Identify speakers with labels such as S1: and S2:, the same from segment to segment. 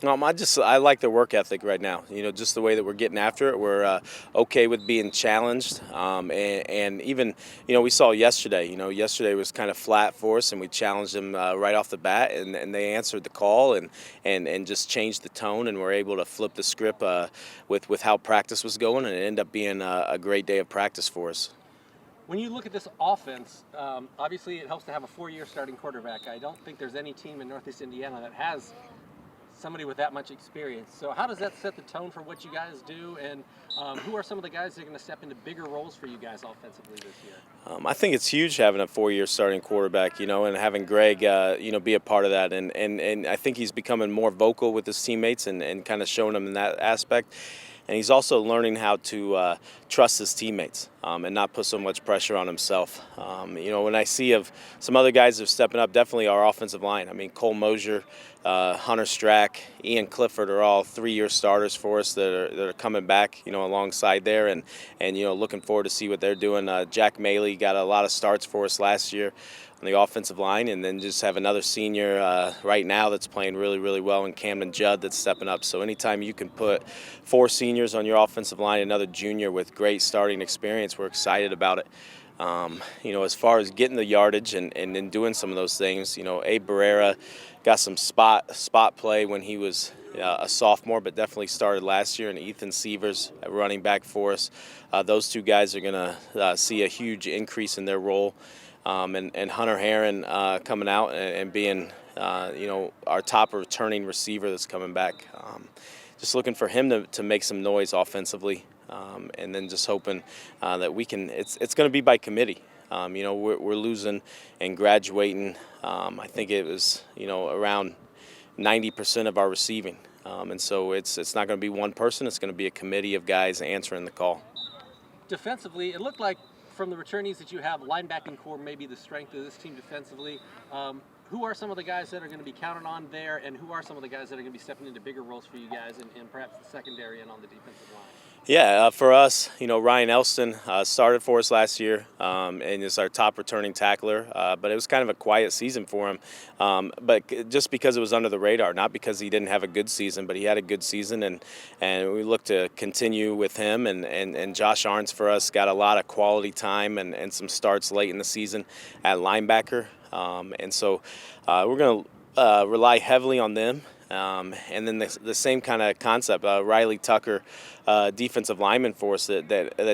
S1: I like their work ethic right now. Just the way that we're getting after it. We're okay with being challenged, and even we saw yesterday. Yesterday was kind of flat for us, and we challenged them right off the bat, and they answered the call and just changed the tone, and we're able to flip the script with how practice was going, and it ended up being a great day of practice for us.
S2: When you look at this offense, obviously it helps to have a 4-year starting quarterback. I don't think there's any team in Northeast Indiana that has somebody with that much experience. So how does that set the tone for what you guys do, and who are some of the guys that are going to step into bigger roles for you guys offensively this year?
S1: I think it's huge having a 4-year starting quarterback, and having Greg, be a part of that. And I think he's becoming more vocal with his teammates and kind of showing them in that aspect. And he's also learning how to trust his teammates and not put so much pressure on himself. When I see of some other guys that are stepping up, definitely our offensive line. I mean, Cole Mosier, Hunter Strack, Ian Clifford are all 3-year starters for us that are coming back, alongside there, and looking forward to see what they're doing. Jack Maley got a lot of starts for us last year on the offensive line, and then just have another senior right now that's playing really, really well in Camden Judd that's stepping up. So anytime you can put 4 seniors on your offensive line, another junior with great starting experience, we're excited about it. As far as getting the yardage and doing some of those things, Abe Barrera got some spot play when he was a sophomore, but definitely started last year, and Ethan Sievers at running back for us. Those 2 guys are going to see a huge increase in their role. And Hunter Heron coming out and being, our top returning receiver that's coming back. Just looking for him to make some noise offensively, and then just hoping that we can. It's going to be by committee. We're losing and graduating. I think it was around 90% of our receiving, and so it's not going to be one person. It's going to be a committee of guys answering the call.
S2: Defensively, it looked like from the returnees that you have, linebacking core may be the strength of this team defensively. Who are some of the guys that are going to be counted on there, and who are some of the guys that are going to be stepping into bigger roles for you guys and perhaps the secondary and on the defensive line?
S1: Yeah, for us, Ryan Elsten started for us last year and is our top returning tackler. But it was kind of a quiet season for him. But just because it was under the radar, not because he didn't have a good season, but he had a good season, and we look to continue with him. And Josh Arns for us got a lot of quality time and some starts late in the season at linebacker. And so we're going to rely heavily on them. And then the same kind of concept, Riley Tucker, defensive lineman for us that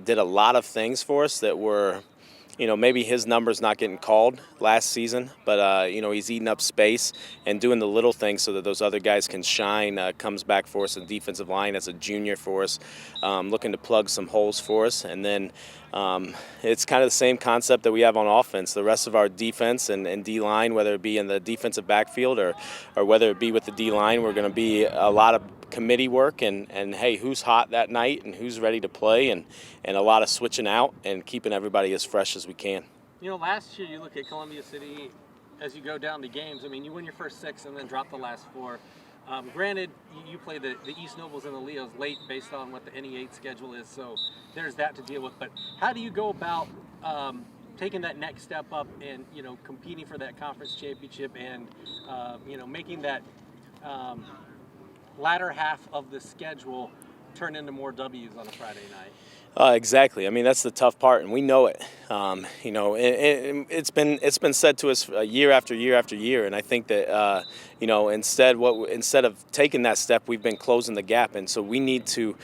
S1: did a lot of things for us that were, maybe his number's not getting called last season, but, he's eating up space and doing the little things so that those other guys can shine. Comes back for us in defensive line as a junior for us, looking to plug some holes for us. And then it's kind of the same concept that we have on offense. The rest of our defense and D-line, whether it be in the defensive backfield or whether it be with the D-line, we're going to be a lot of committee work and hey, who's hot that night and who's ready to play, and a lot of switching out and keeping everybody as fresh as we can.
S2: Last year you look at Columbia City as you go down the games. I mean, you win your first 6 and then drop the last 4. Granted, you play the East Nobles and the Leos late based on what the NE8 schedule is, so there's that to deal with. But how do you go about taking that next step up and, competing for that conference championship and, making that latter half of the schedule turn into more W's on a Friday night?
S1: Exactly. I mean, that's the tough part, and we know it. It's been said to us year after year after year, and I think that instead of taking that step, we've been closing the gap, and so we need to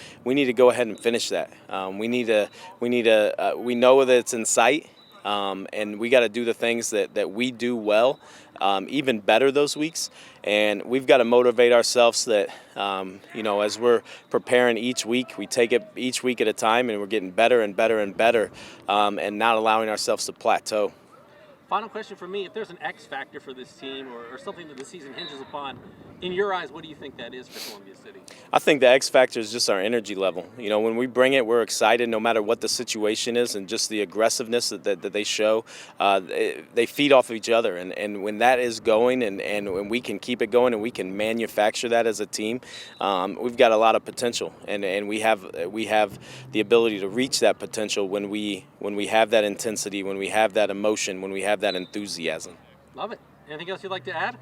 S1: go ahead and finish that. We know that it's in sight. And we got to do the things that we do well, even better those weeks. And we've got to motivate ourselves that, as we're preparing each week, we take it each week at a time, and we're getting better and better and better, and not allowing ourselves to plateau.
S2: Final question for me: if there's an X factor for this team or something that the season hinges upon, in your eyes, what do you think that is for Columbia City?
S1: I think the X factor is just our energy level. When we bring it, we're excited no matter what the situation is, and just the aggressiveness that they show. They feed off of each other, and when that is going and when we can keep it going and we can manufacture that as a team, we've got a lot of potential, and we have the ability to reach that potential when we have that intensity, when we have that emotion, when we have that enthusiasm.
S2: Love it. Anything else you'd like to add?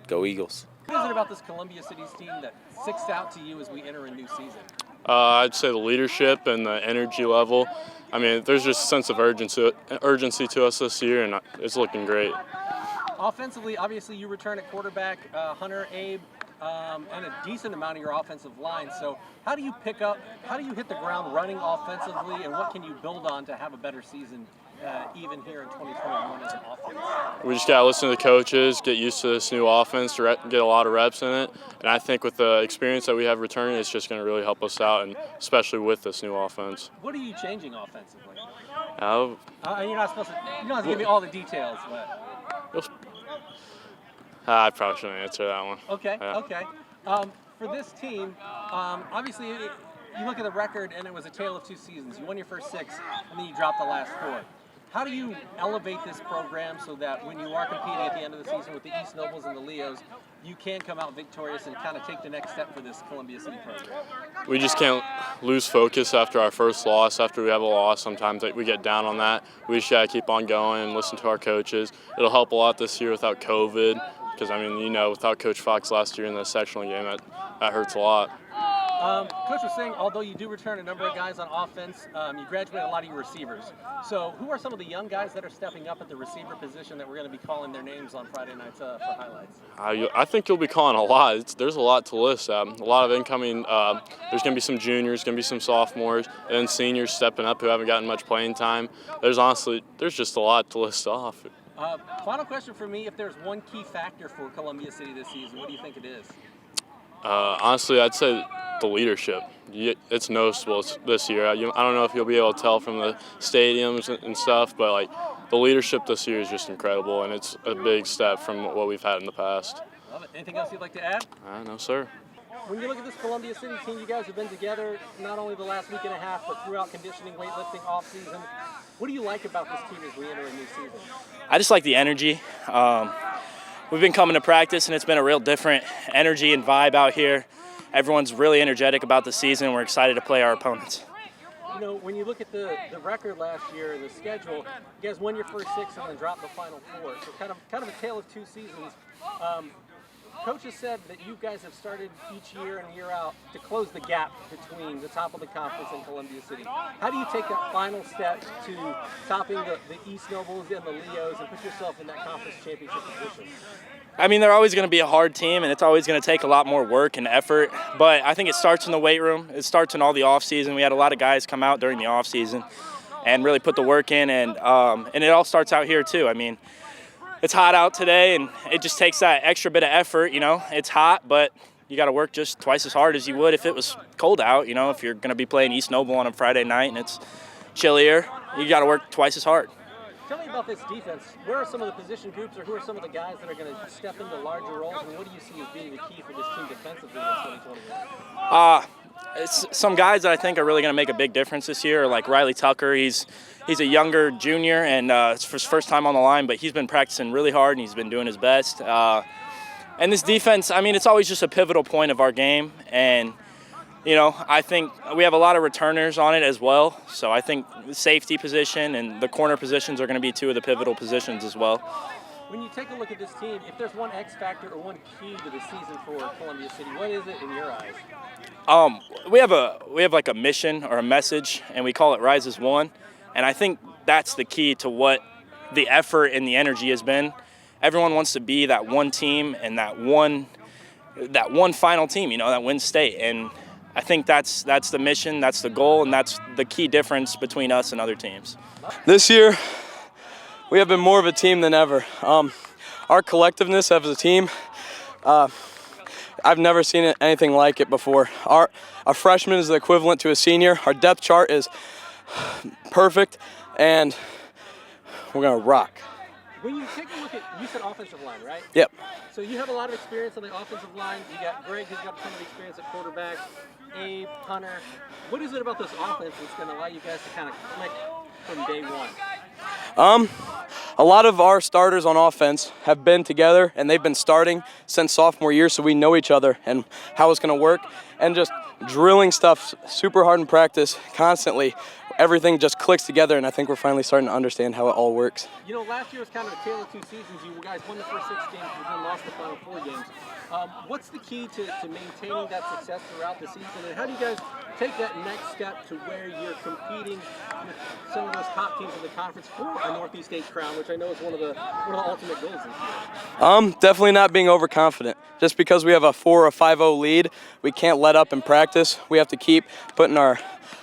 S1: Go Eagles.
S2: What is it about this Columbia City's team that sticks out to you as we enter a new season?
S3: I'd say the leadership and the energy level. I mean, there's just a sense of urgency to us this year, and it's looking great.
S2: Offensively, obviously you return at quarterback, Hunter, Abe, and a decent amount of your offensive line. So how do you hit the ground running offensively, and what can you build on to have a better season even here in 2021 as an offense?
S3: We just got to listen to the coaches, get used to this new offense, get a lot of reps in it. And I think with the experience that we have returning, it's just going to really help us out, and especially with this new offense.
S2: What are you changing offensively?
S3: Uh,
S2: You're not supposed to. You don't have to give me all the details, but.
S3: I probably shouldn't answer that one.
S2: Okay.
S3: Yeah.
S2: Okay. For this team, obviously, you look at the record, and it was a tale of two seasons. You won your first 6, and then you dropped the last 4. How do you elevate this program so that when you are competing at the end of the season with the East Nobles and the Leos, you can come out victorious and kind of take the next step for this Columbia City program?
S3: We just can't lose focus after our first loss. After we have a loss, sometimes we get down on that. We just got to keep on going and listen to our coaches. It'll help a lot this year without COVID, because, I mean, without Coach Fox last year in the sectional game, that hurts a lot.
S2: Coach was saying, although you do return a number of guys on offense, you graduate a lot of your receivers. So who are some of the young guys that are stepping up at the receiver position that we're going to be calling their names on Friday nights for highlights?
S3: I think you'll be calling a lot. There's a lot to list. A lot of incoming. There's going to be some juniors, going to be some sophomores, and then seniors stepping up who haven't gotten much playing time. There's just a lot to list off.
S2: Final question for me. If there's one key factor for Columbia City this season, what do you think it is?
S3: Honestly, I'd say the leadership. It's noticeable this year. I don't know if you'll be able to tell from the stadiums and stuff, but the leadership this year is just incredible, and it's a big step from what we've had in the past.
S2: Love it. Anything else you'd like to add?
S3: No, sir.
S2: When you look at this Columbia City team, you guys have been together not only the last week and a half, but throughout conditioning, weightlifting, off-season. What do you like about this team as we enter a new season?
S4: I just like the energy. We've been coming to practice, and it's been a real different energy and vibe out here. Everyone's really energetic about the season. We're excited to play our opponents.
S2: When you look at the record last year and the schedule, you guys won your first 6 and then dropped the final 4. So kind of a tale of two seasons. Coaches said that you guys have started each year and year out to close the gap between the top of the conference and Columbia City. How do you take that final step to topping the East Nobles and the Leos and put yourself in that conference championship position?
S4: I mean, they're always going to be a hard team, and it's always going to take a lot more work and effort. But I think it starts in the weight room. It starts in all the off-season. We had a lot of guys come out during the off-season and really put the work in, and it all starts out here too. I mean, it's hot out today, and it just takes that extra bit of effort. It's hot, but you got to work just twice as hard as you would if it was cold out. If you're going to be playing East Noble on a Friday night and it's chillier, you got to work twice as hard.
S2: Tell me about this defense. Where are some of the position groups, or who are some of the guys that are going to step into larger roles, and what do you see as being the key for this team defensively in 2021?
S4: It's some guys that I think are really going to make a big difference this year, like Riley Tucker. He's a younger junior, and it's his first time on the line, but he's been practicing really hard, and he's been doing his best. And this defense, I mean, it's always just a pivotal point of our game, and I think we have a lot of returners on it as well. So I think the safety position and the corner positions are going to be 2 of the pivotal positions as well.
S2: When you take a look at this team, if there's one X factor or one key to the season for Columbia City, what is it in your eyes?
S4: We have a mission or a message, and we call it Rise as One. And I think that's the key to what the effort and the energy has been. Everyone wants to be that one team and that one final team, that wins state. And I think that's the mission, that's the goal, and that's the key difference between us and other teams.
S5: This year, we have been more of a team than ever. Our collectiveness as a team, I've never seen anything like it before. A freshman is the equivalent to a senior. Our depth chart is perfect, and we're going to rock.
S2: When you take a look at, you said offensive line, right?
S5: Yep.
S2: So you have a lot of experience on the offensive line. You got Greg, who's got a ton of experience at quarterback, Abe, Hunter. What is it about this offense that's going to allow you guys to kind of click from day one?
S5: A lot of our starters on offense have been together, and they've been starting since sophomore year, so we know each other and how it's going to work. And just drilling stuff super hard in practice constantly. everything just clicks together, and I think we're finally starting to understand how it all works.
S2: You know, last year was kind of a tale of two seasons. You guys won the first 6 games, but then lost the final 4 games. What's the key to maintaining that success throughout the season, and how do you guys take that next step to where you're competing with some of those top teams in the conference for a Northeast State crown, which I know is one of the ultimate goals this year?
S5: Definitely not being overconfident. Just because we have a 4 or 5-0 lead, we can't let up in practice. We have to keep putting our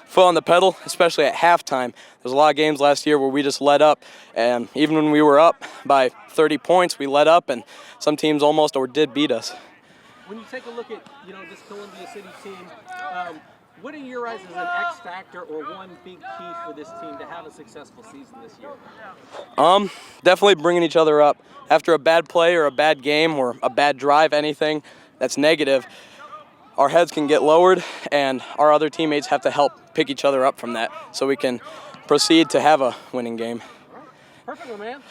S5: foot on the pedal, especially at halftime. There's a lot of games last year where we just let up, and even when we were up by 30 points, we let up, and some teams almost or did beat us.
S2: When you take a look at this Columbia City team, what in your eyes is an X factor or one big key for this team to have a successful season this year?
S5: Definitely bringing each other up. After a bad play or a bad game or a bad drive, anything that's negative, our heads can get lowered, and our other teammates have to help pick each other up from that so we can proceed to have a winning game.
S2: Perfect, my man.